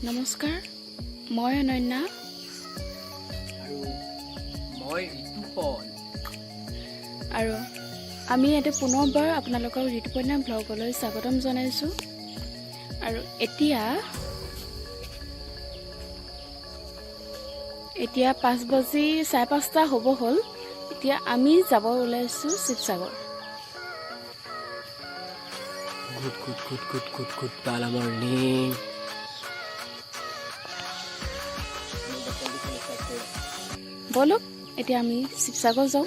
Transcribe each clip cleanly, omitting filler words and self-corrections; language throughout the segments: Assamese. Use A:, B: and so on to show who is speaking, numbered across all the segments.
A: নমস্কাৰ, মই অনন্যা
B: আৰু মই ঋতুপন।
A: আৰু আমি ইয়াতে পুনৰবাৰ আপোনালোকক ঋতুপৰ্ণা ব্লগলৈ স্বাগতম জনাইছোঁ। আৰু এতিয়া 5:30 হ'ব হ'ল। এতিয়া আমি যাব ওলাইছোঁ শিৱসাগৰ।
B: গুড কালা মৰ্ণিং।
A: ব'লক এতিয়া আমি শিৱসাগৰ যাওঁ।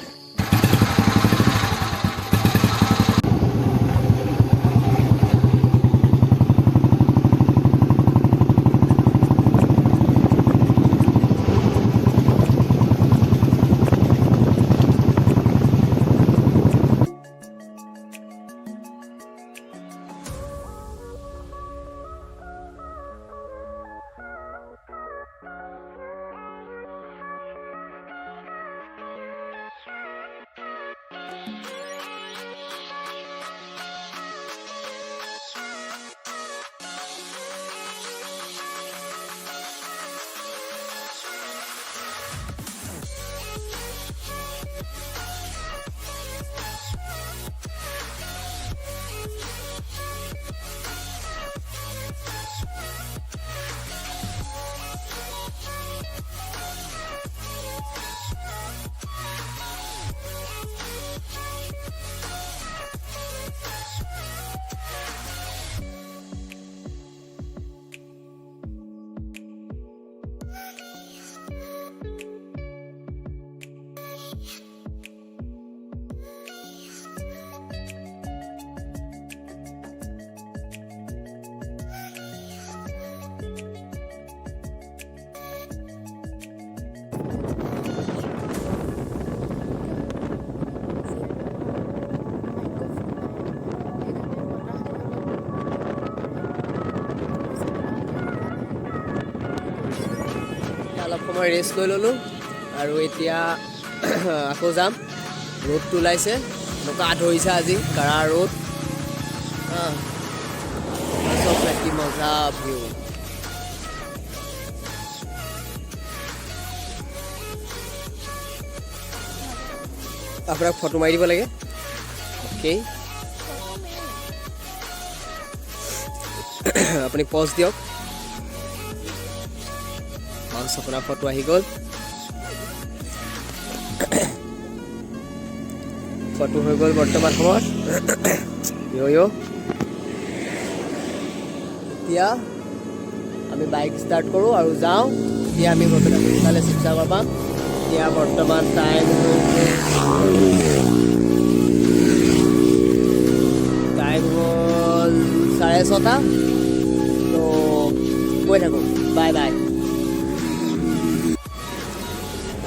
B: অলপ সময় ৰেষ্ট লৈ ল'লোঁ আৰু এতিয়া আকৌ যাম। ৰ'দটো ওলাইছে, এনেকুৱা ধৰিছে আজি কাৰা ৰ'দ। চব কি মজা ভিউ। আপোনাক ফটো মাৰি দিব লাগে। অ'কে, আপুনি পজ দিয়ক। আপোনাৰ ফটো আহি গ'ল। ফটো হৈ গ'ল বৰ্তমান সময়ত। এতিয়া আমি বাইক ষ্টাৰ্ট কৰোঁ আৰু যাওঁ। এতিয়া আমি গৈ পেলাই সোনকালে শিৱসাগৰ পাম। এতিয়া বৰ্তমান টাইম হ'ল 6:30। তো গৈ থাকোঁ। Bye bye.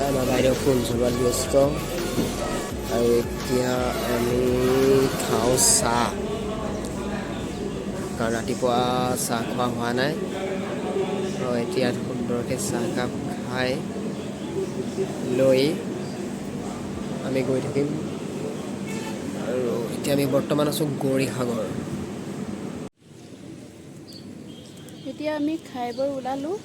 B: আমাৰ বাইদেউ ফোন চলোৱাত ব্যস্ত। আৰু এতিয়া আমি খাওঁ চাহ, কাৰণ ৰাতিপুৱা চাহ খোৱা হোৱা নাই। আৰু এতিয়া সুন্দৰকৈ চাহকাপ খাই লৈ আমি গৈ থাকিম। আৰু এতিয়া আমি বৰ্তমান আছোঁ গৌৰীসাগৰ।
A: এতিয়া আমি খাই বৈ ওলালোঁ,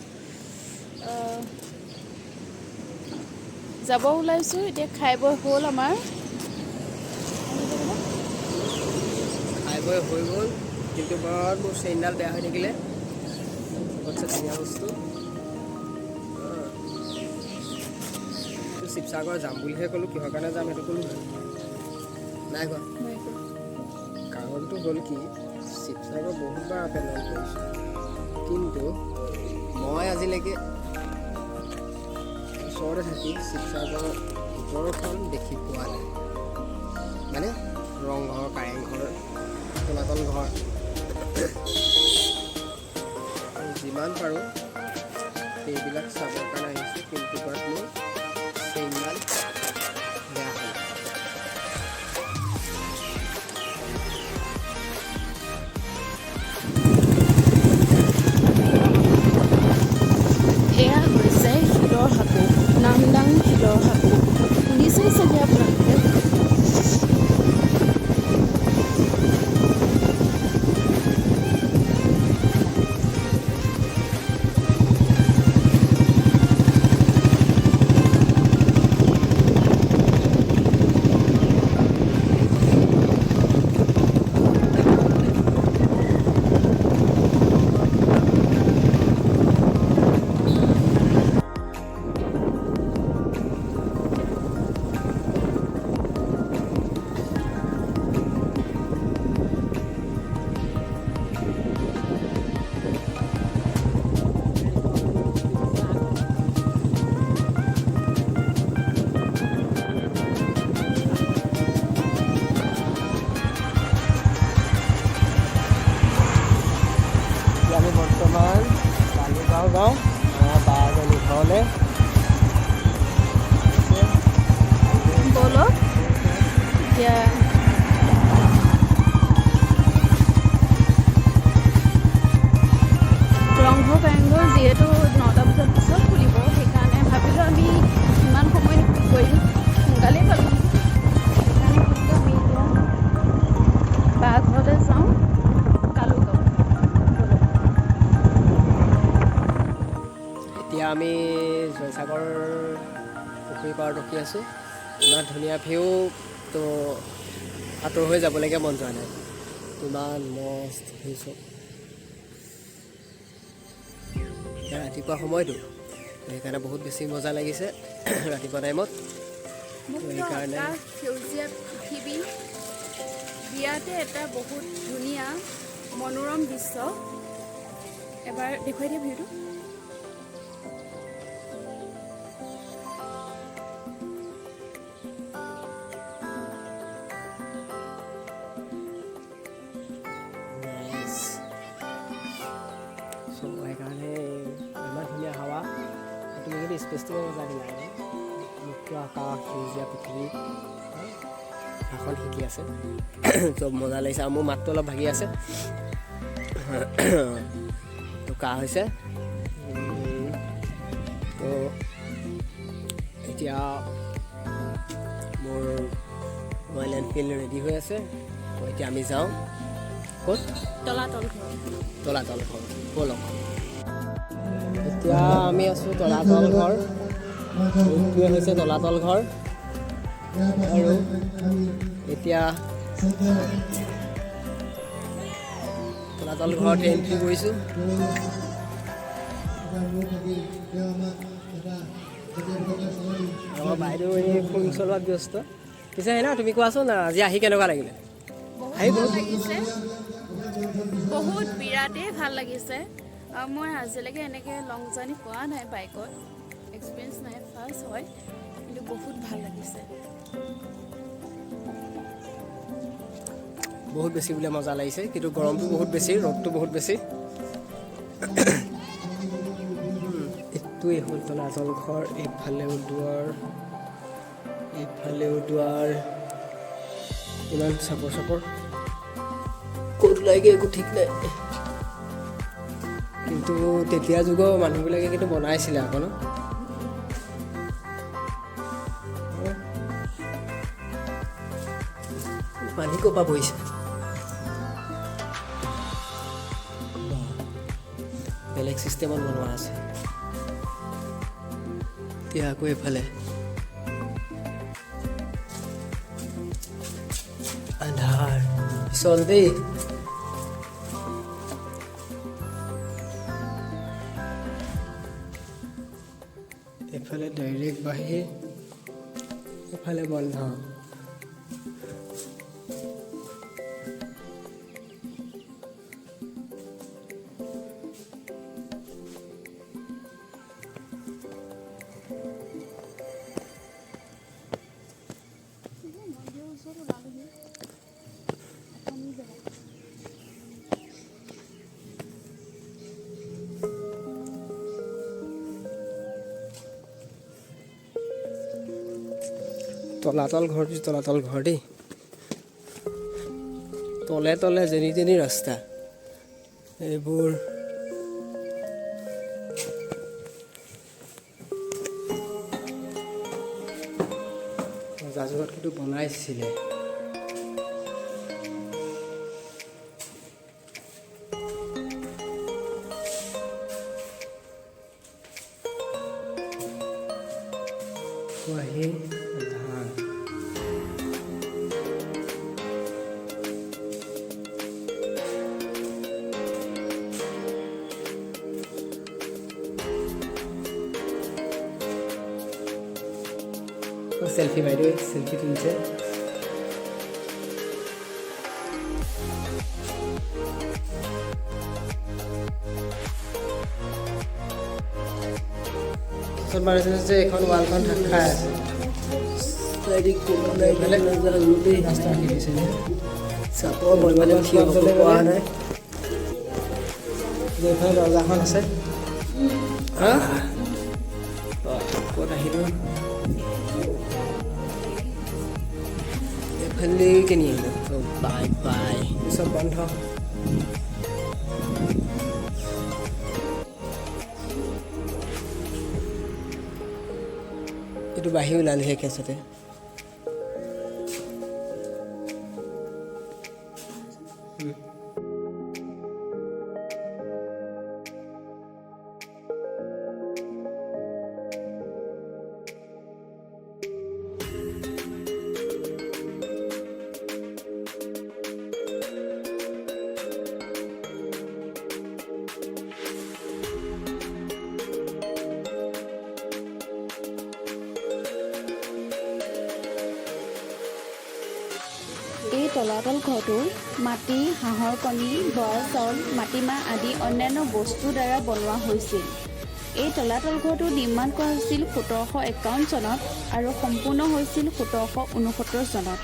A: যাব ওলাইছোঁ। এতিয়া খাই বৈ হ'ল আমাৰ।
B: খাই বৈ হৈ গ'ল, কিন্তু ঘৰত মোৰ চেইনডাল বেয়া হৈ থাকিলে। চবতছে ধুনীয়া বস্তু। শিৱসাগৰ যাম বুলিহে ক'লোঁ, কিহৰ কাৰণে যাম সেইটো ক'লোঁ নাই কোৱা। কাৰণটো হ'ল কি, শিৱসাগৰ বহুতবাৰ আপ এণ্ড ডাউন কৰিছোঁ, কিন্তু মই আজিলৈকে ওচৰতে থাকি শিৱসাগৰৰ ভিতৰখন দেখি পোৱা নাই। মানে ৰংঘৰ, কাৰেংঘৰ, তলাতল ঘৰ, যিমান পাৰোঁ সেইবিলাক চাবৰ কাৰণে আহিছোঁ। কিন্তু বাট মোৰ চেইনডাল বেয়া হ'ল।
A: এয়া হৈছে শিলৰ সাঁকো, নামদাং শিলৰ সাঁকো। শুনিছেই চাগে আপোনালোকে।
B: বৰ্তমান বালিগাঁও গাঁও আমাৰ বা এজনী ঘৰলৈ
A: ব'লক এতিয়া ৰংঘৰ কাৰেংঘৰ যিহেতু 9টা বজাৰ পিছত খুলিব, সেইকাৰণে ভাবিলোঁ আমি ইমান সময় কৰিম, সোনকালেই পালোঁ। সেইকাৰণে ভাবিলোঁ আমি এতিয়া বা ঘৰলৈ যাওঁ, কালো গাঁও।
B: এতিয়া আমি জয়সাগৰ পুখুৰী পাৰত ৰখি আছোঁ। ইমান ধুনীয়া ভিউ, তো আঁতৰ হৈ যাবলৈকে মন যোৱা নাই, ইমান মস্ত ভিউ চব। এতিয়া ৰাতিপুৱা সময়টো, সেইকাৰণে বহুত বেছি মজা লাগিছে ৰাতিপুৱা টাইমত। সেইকাৰণে
A: সেউজীয়া পৃথিৱী বিৰাটে এটা বহুত ধুনীয়া মনোৰম দৃশ্য। এবাৰ দেখুৱাই দিয়া ভিউটো।
B: সেইকাৰণে ইমান ধুনীয়া হাৱা, তুমি কিন্তু স্পেচটো মজা দিলা। মুক্ত আকাশ, সেউজীয়া পৃথিৱী, ভাষণ শিকি আছে, চব মজা লাগিছে। আৰু মোৰ মাতটো অলপ ভাগি আছে, তো কাহ হৈছে। তো এতিয়া মোৰ ৰয়েল এনফিল্ড ৰেডি হৈ আছে। তো এতিয়া আমি যাওঁ ক'ত?
A: তলাতল ঘৰ।
B: তলাতল ঘৰ ব'লক। এতিয়া আমি আছোঁ তলাতল ঘৰ। এইটোৱে হৈছে তলাতল ঘৰ। আৰু এতিয়া তলাতল ঘৰত এণ্ট্ৰি কৰিছোঁ। আমাৰ বাইদেউ এই ফোন চলোৱাত ব্যস্ত। পিছে হেনা তুমি কোৱাচোন, আজি আহি কেনেকুৱা লাগিলে? আহি
A: ভাল লাগিছে, বহুত বিৰাটেই ভাল লাগিছে। মই আজিলৈকে এনেকৈ লং জাৰ্ণি কৰা নাই বাইকত, এক্সপিৰিয়েঞ্চ নাই, ফাৰ্ষ্ট হয়, কিন্তু বহুত ভাল লাগিছে।
B: বহুত বেছি বোলে মজা লাগিছে, কিন্তু গৰমটো বহুত বেছি, ৰ'দটো বহুত বেছি। এইটোৱেই হ'ল তলাতল ঘৰ। এইফালেও দুৱাৰ, এইফালেও দুৱাৰ, ইমান চাপৰ চাপৰ, ক'ত ওলাইগে একো ঠিক নাই। কিন্তু তেতিয়া যুগৰ মানুহবিলাকে কিন্তু বনাইছিলে আকৌ ন? পানী ক'ৰ পৰা পৰিছে? বেলেগ চিষ্টেমত বনোৱা আছে। এতিয়া আকৌ এইফালে আন্ধাৰ, পিছল দেই। এইফালে ডাইৰেক্ট বাহিৰ, এইফালে বন্ধ। তলাতল ঘৰ, তলাতল ঘৰ দেই। তলে তলে যেনি তেনি ৰাস্তা, এইবোৰ ৰজাযুগত কিন্তু বনাইছিলে। আহি ধান সেলফি, বাইদেউ সেলফি তুলছে। যে এখন ৱালখন ঢাক খাই আছে, চাপৰ মনে থিয় হ'ব পৰা নাই। এইফালে দৰ্জাখন আছে ক'ত আহিলোঁ এইফালে কিনি আহিলোঁ বাই বাই চব বন্ধ এইটো বাঢ়ি ওলালেহে কেছতে
A: এই তলাতল ঘৰটো মাটি হাঁহৰ কণী বৰা চাউল মাটিমাহ আদি অন্যান্য বস্তুৰ দ্বাৰা বনোৱা হৈছিল এই তলাতল ঘৰটো নিৰ্মাণ কৰা হৈছিল 1751 চনত আৰু সম্পূৰ্ণ হৈছিল 1769 চনত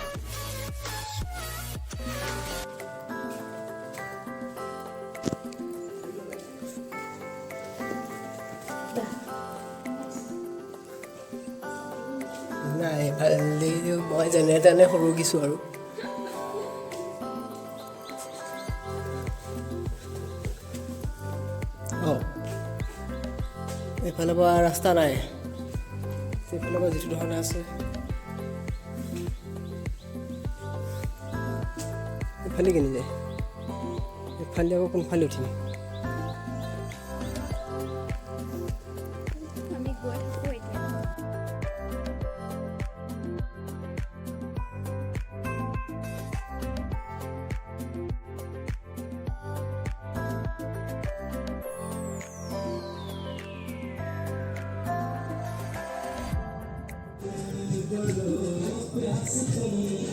B: নাই মই যেনে তেনে সৰু কিছু আৰু এইফালৰ পৰা ৰাস্তা নাই সেইফালৰ পৰা যিটো ধৰণে আছে এইফালে কিনি যায় এইফালে আকৌ কোনফালে উঠিম
A: আমি গৈ থাকোঁ এতিয়া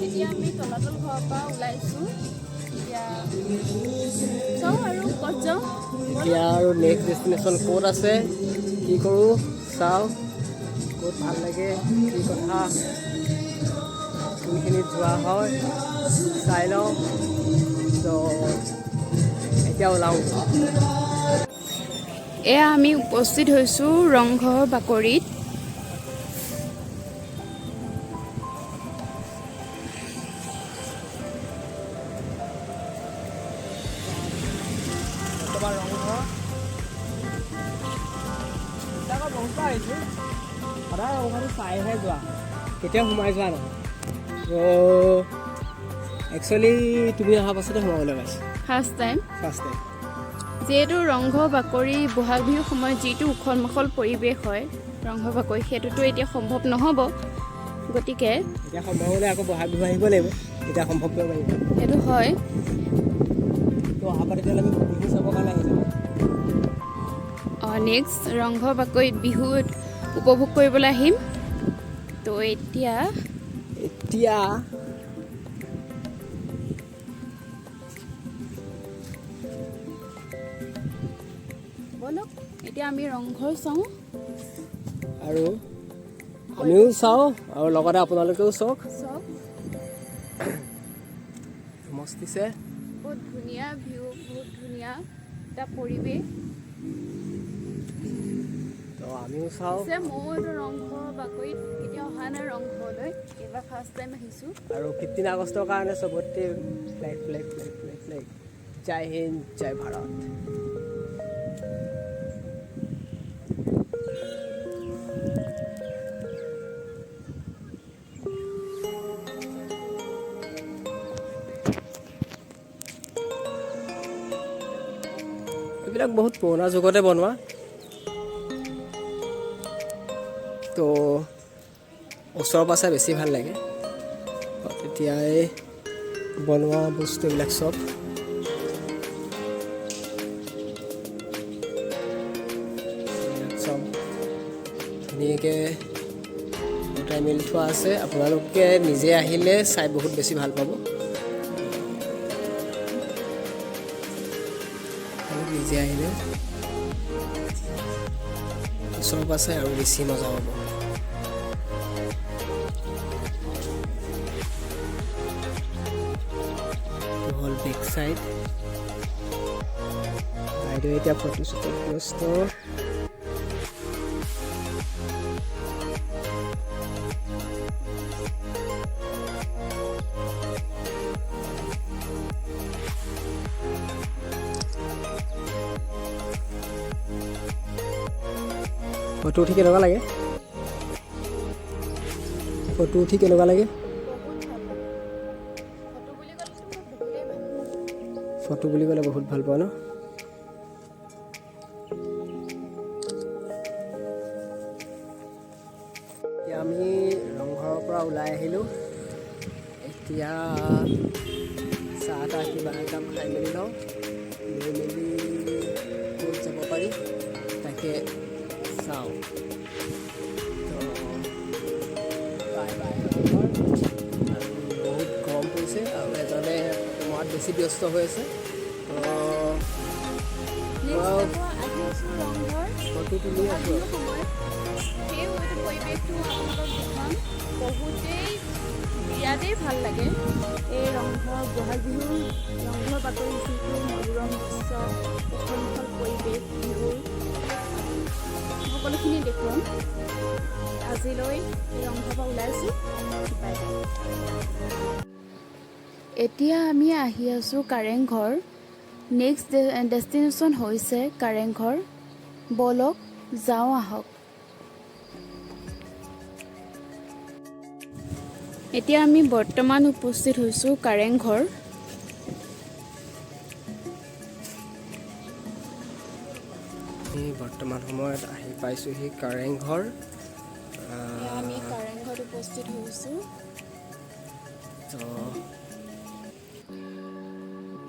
A: এতিয়া আমি তলাতল ঘৰৰ পৰা ওলাইছোঁ এতিয়া চাওঁ আৰু ক'ত যাওঁ
B: এতিয়া আৰু নেক্সট ডেষ্টিনেশ্যন ক'ত আছে কি কৰোঁ চাওঁ ক'ত ভাল লাগে কি কথা কোনখিনিত যোৱা হয় চাই লওঁ ত' এতিয়া ওলাওঁ
A: এয়া আমি উপস্থিত হৈছোঁ ৰংঘৰ বাকৰিত
B: সদায় ৰংঘৰটো চাইহে যোৱা কেতিয়াও সোমাই যোৱা নহয় ত' একচুৱেলি তুমি অহাৰ পাছতে সোমাবলৈ পাইছোঁ
A: ফাৰ্ষ্ট টাইম যিহেতু ৰংঘৰ বাকৰি বহাগ বিহুৰ সময়ত যিটো উখল মাখল পৰিৱেশ হয় ৰংঘৰ বাকৰি সেইটোতো এতিয়া সম্ভৱ নহ'ব গতিকে
B: এতিয়া সম্ভৱ হ'লে আকৌ বহাগ বিহু আহিব লাগিব এতিয়া সম্ভৱ কৰিব পাৰিব
A: সেইটো হয়
B: ত' অহাৰ পৰা তেতিয়াহ'লে আমি বিহু চাবৰ কাৰণে আহিলোঁ
A: নেক্সট ৰংঘৰ বাকৰিত বিহুত উপভোগ কৰিবলৈ আহিম তো এতিয়া বলক এতিয়া আমি ৰংঘৰ চাওঁ
B: আৰু আমিও চাওঁ আৰু লগতে আপোনালোকেও চাওক মস্তিছে
A: বহুত ধুনীয়া ভিউ বহুত ধুনীয়া এটা পৰিৱেশ
B: আমিও চাওঁ
A: মইতো ৰংঘৰ বাকৰিত কেতিয়াও অহা নাই ৰংঘৰলৈ এইবাৰ ফাৰ্ষ্ট টাইম আহিছোঁ
B: আৰু 15 আগষ্টৰ কাৰণে চবতে ফ্লেগ জয় হিন্দ জয় ভাৰত এইবিলাক বহুত পুৰণা যুগতে বনোৱা তো ওচৰৰ পৰা চাই বেছি ভাল লাগে তেতিয়াই বনোৱা বস্তুবিলাক চব ধুনীয়াকৈ গোটাই মেলি থোৱা আছে আপোনালোকে নিজে আহিলে চাই বহুত বেছি ভাল পাব নিজে আহিলে ওচৰৰ পৰা চাই আৰু বেছি মজা হ'ব বেক সাইড বাইদেউ এতিয়া ফটোশ্বুটত ব্যস্ত। ফটো উঠি কেনেকুৱা লাগে? ফটো উঠি কেনেকুৱা লাগে? ফটো বুলি ক'লে বহুত ভাল পোৱা ন? এতিয়া আমি ৰংঘৰৰ পৰা ওলাই আহিলোঁ। এতিয়া চাহ তাহ কিবা এটা খাই মেলি লওঁ, লৈ মেলি ক'ত যাব পাৰি তাকে চাওঁ। Bye bye Rang Ghar. আৰু বহুত গৰম পৰিছে আৰু এজনে মৰাত বেছি ব্যস্ত হৈ আছে। ফটো তুলি আছোঁ।
A: বহুতেই বিৰাটেই ভাল লাগে। এই ৰংঘৰ বহাগ বিহুৰ ৰংঘৰ বাতৰি যিটো মনোৰম দৃশ্য, উখল মাখল পৰিৱেশ, বিহুৰ সকলোখিনি দেখুৱাম। আজিলৈ এই ৰংঘৰৰ পৰা ওলাইছোঁ। Bye bye. এতিয়া আমি আহি আছোঁ কাৰেংঘৰ। নেক্সট ডেষ্টিনেশ্যন হৈছে কাৰেংঘৰ। ব'লক যাওঁ আহক। এতিয়া আমি বৰ্তমান উপস্থিত হৈছোঁ কাৰেংঘৰ।
B: বৰ্তমান সময়ত আহি পাইছোঁহি কাৰেংঘৰ।
A: আমি কাৰেংঘৰত উপস্থিত হৈছোঁ।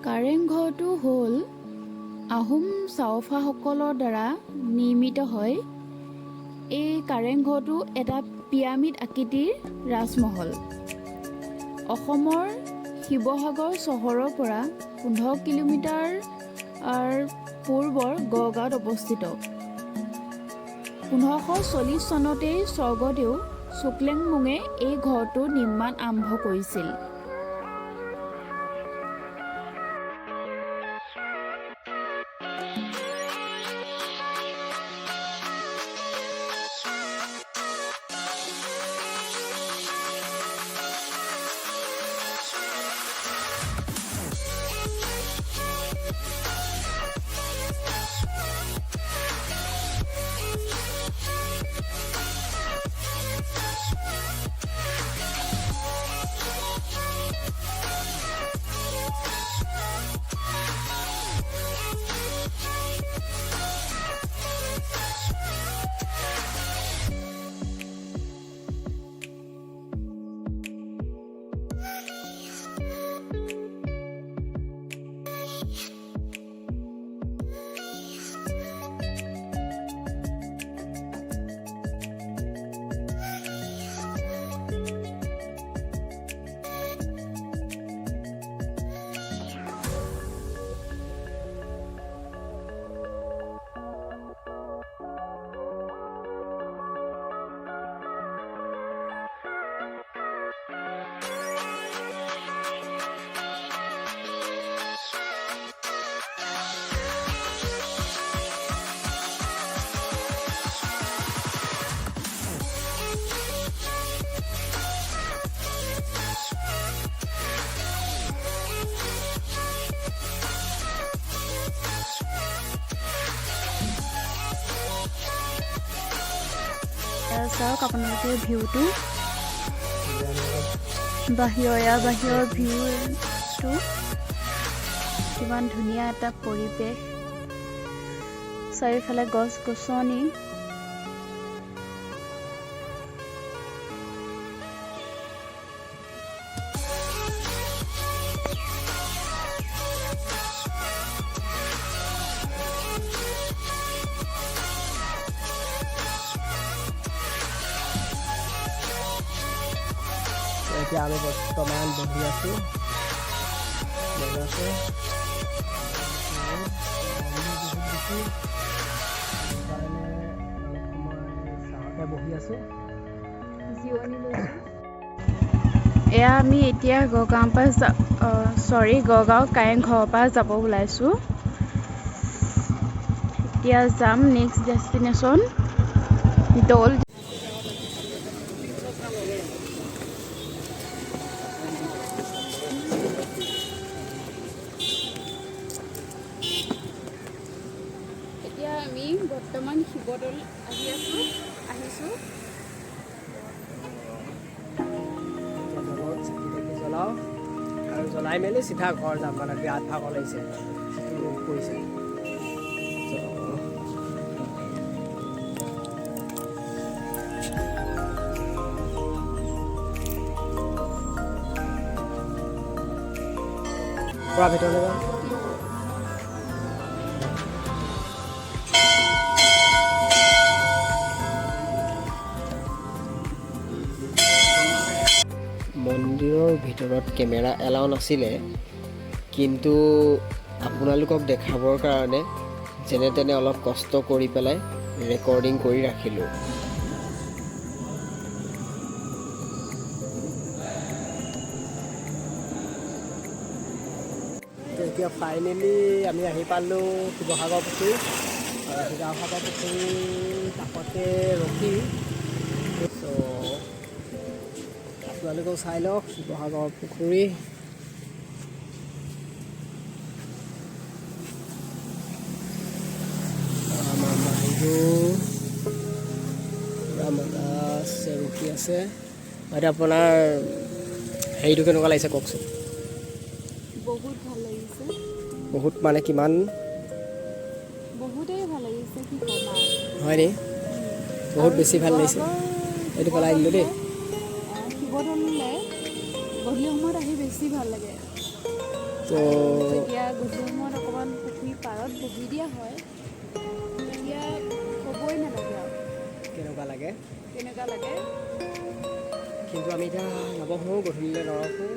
A: কাৰেংঘৰটো হ'ল আহোম চাওফাসকলৰ দ্বাৰা নিৰ্মিত হয়। এই কাৰেংঘৰটো এটা পিৰামিড আকৃতিৰ ৰাজমহল। অসমৰ শিৱসাগৰ চহৰৰ পৰা 15 কিলোমিটাৰ পূৰ্বৰ গড়গাঁৱত অৱস্থিত। 1540 চনতেই স্বৰ্গদেউ শুক্লেংমুঙে এই ঘৰটো নিৰ্মাণ আৰম্ভ কৰিছিল। চাওক আপোনালোকে ভিউটো, বাহিৰৰ ভিউটো কিমান ধুনীয়া এটা পৰিৱেশ। চাৰিওফালে গছ গছনি।
B: এতিয়া আমি বৰ্তমান বহি আছোঁ। বহি আছোঁ, জিৰণি লৈছোঁ। এয়া আমি এতিয়া গড়গাঁও কাৰেংঘৰৰ পৰা যাব ওলাইছোঁ।
A: এতিয়া যাম নেক্সট ডেষ্টিনেশ্যন দৌল। এতিয়া আমি বৰ্তমান শিৱদৌল আহিছোঁ।
B: জ্বলাও আৰু জ্বলাই মেলি চিধা ঘৰ যাম, মানে বিৰাট ভাগৰ লাগিছে, ৰ'দ পৰিছে। পৰা ভিতৰলৈ যাম। মন্দিৰৰ ভিতৰত কেমেৰা এলাউ নাছিলে, কিন্তু আপোনালোকক দেখাবৰ কাৰণে যেনে তেনে অলপ কষ্ট কৰি পেলাই ৰেকৰ্ডিং কৰি ৰাখিলোঁ। এতিয়া ফাইনেলি আমি আহি পালোঁ শিৱসাগৰ পুখুৰী। আৰু শিৱসাগৰ পুখুৰীৰ কাষতে ৰখি আপোনালোকেও চাই লওক শিৱসাগৰ পুখুৰী। আমাৰ মানুহ ৰখি আছে। এতিয়া আপোনাৰ হেৰিটো কেনেকুৱা লাগিছে কওকচোন?
A: বহুত ভাল লাগিছে।
B: বহুত মানে কিমান?
A: বহুতেই ভাল লাগিছে, কি ক'ম আৰু।
B: হয়নি? বহুত বেছি ভাল লাগিছে। এইটো পেলাই দিলোঁ দেই।
A: শিৱদৌললৈ গধূলি সময়ত আহি বেছি ভাল লাগে।
B: তো
A: যেতিয়া গধূলি সময়ত অকণমান পুখুৰীৰ পাৰত বহি দিয়া হয়, তেতিয়া ক'বই নালাগে আৰু
B: কেনেকুৱা লাগে।
A: লাগে।
B: কিন্তু আমি এতিয়া নবহোঁ, গধূলিলৈ নৰখোঁ।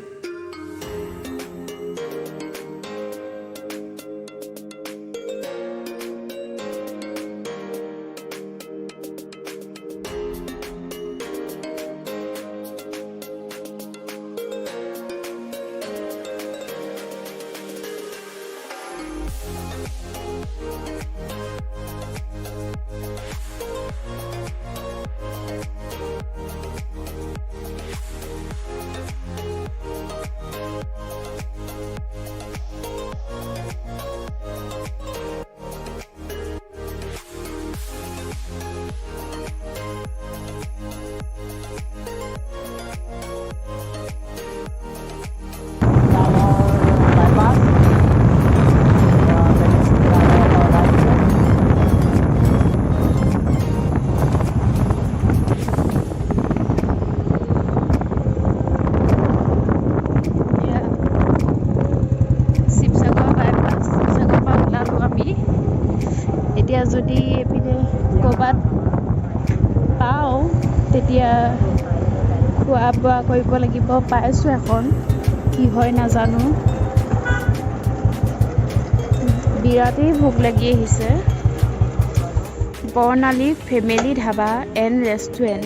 B: এতিয়া যদি এইপিনে ক'ৰবাত পাওঁ তেতিয়া খোৱা বোৱা কৰিব লাগিব। পাইছোঁ এখন, কি হয় নাজানো। বিৰাটেই ভোক লাগি আহিছে। বৰ্ণালী ফেমিলি ধাবা এণ্ড ৰেষ্টুৰেণ্ট।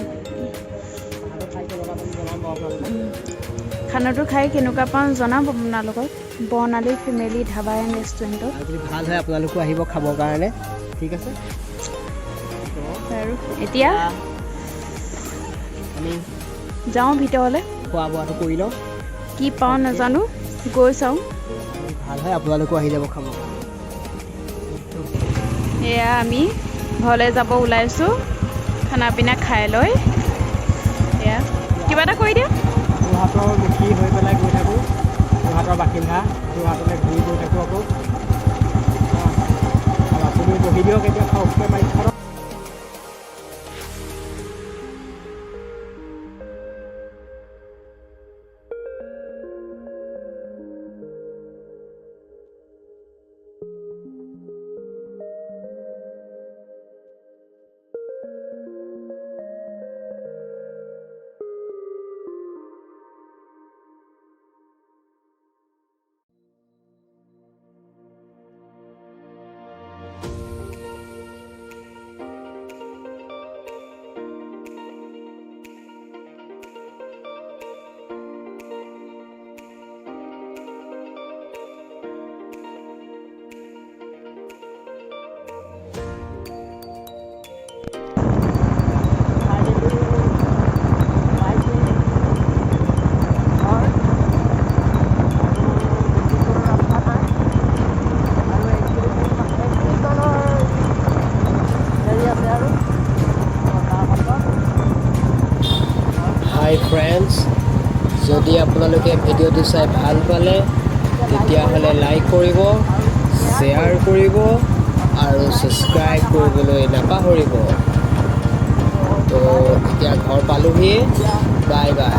B: খানাটো খাই কেনেকুৱা পাওঁ জনাব আপোনালোকক। বৰ্ণালী ফেমিলি ধাবা এণ্ড ৰেষ্টুৰেণ্টত যদি ভাল হয় আপোনালোকো আহিব খাবৰ কাৰণে, ঠিক আছে।
A: আৰু এতিয়া
B: আমি
A: যাওঁ ভিতৰলৈ,
B: খোৱা বোৱাটো কৰি লওঁ।
A: কি পাওঁ নাজানো, গৈ চাওঁ।
B: ভাল হয় আপোনালোকো আহি যাব খাব।
A: এয়া আমি ঘৰলৈ যাব ওলাইছোঁ, খানা পিনা খাই লৈ। এয়া কিবা এটা কৰি দিয়া।
B: যোৰহাটৰ মুখী হৈ পেলাই গৈ থাকোঁ, যোৰহাটৰ বাসিন্দা, যোৰহাটলৈ ঘূৰি গৈ থাকোঁ আকৌ। আৰু আপুনি বহি দিয়ক এতিয়া খাওককৈ মাৰি। আপোনালোকে ভিডিঅ'টো চাই ভাল পালে তেতিয়াহ'লে লাইক কৰিব, শ্বেয়াৰ কৰিব আৰু ছাবস্ক্ৰাইব কৰিবলৈ নাপাহৰিব। তো এতিয়া ঘৰ পালোহি, বাই বাই।